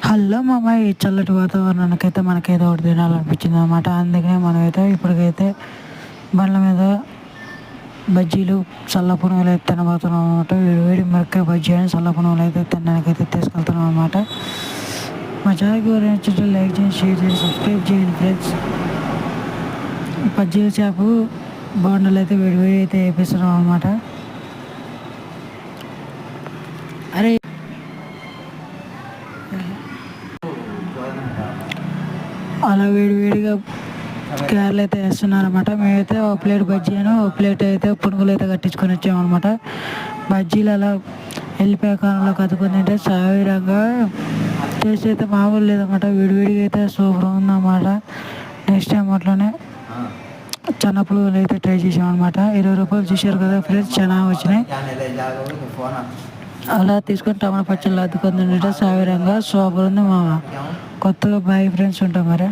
Hello మామ, ఈ చల్లటి వాతావరణానికైతే మనకైతే ఒకటి తినాలనిపించింది అనమాట. అందుకనే మనమైతే ఇప్పటికైతే బండ్ల మీద బజ్జీలు చల్ల పునుగులు అయితే తినబోతున్నాం అనమాట. వేడి మిరపకాయ బజ్జీ అని చల్ల పునుగులు అయితే తినడానికైతే తీసుకెళ్తున్నాం అనమాట. మా ఛానల్కి ఎవరైనా లైక్ చేయండి, షేర్ చేయండి, సబ్స్క్రైబ్ చేయండి ఫ్రెండ్స్. బజ్జీల చేప బాండలు అయితే వేడి అయితే వేపిస్తున్నాం అనమాట. అరే అలా వేడిగా కేరళ అయితే వేస్తున్నారు అనమాట. మేమైతే ఒక ప్లేట్ బజ్జీ అని ఒక ప్లేట్ అయితే పునుగులు అయితే కట్టించుకొని వచ్చామన్నమాట. బజ్జీలు అలా వెళ్ళిపోయే కాలంలో కదుకొని తింటే సావిరంగా టేస్ట్ అయితే మామూలు లేదన్నమాట. వేడిగా అయితే సూపర్ ఉందన్నమాట. నెక్స్ట్ టైం అట్లనే చెన్న పునుగులు అయితే ట్రై చేసామన్నమాట. 20 రూపాయలు చూశారు కదా ఫ్రెండ్స్, చాలా వచ్చినాయి. అలా తీసుకొని టమాటా పచ్చళ్ళు అద్దుకొని తింటే సావిరంగా సూపర్ ఉంది మామ. కొత్తగా బాయ్ ఫ్రెండ్స్ ఉంటాం మరి.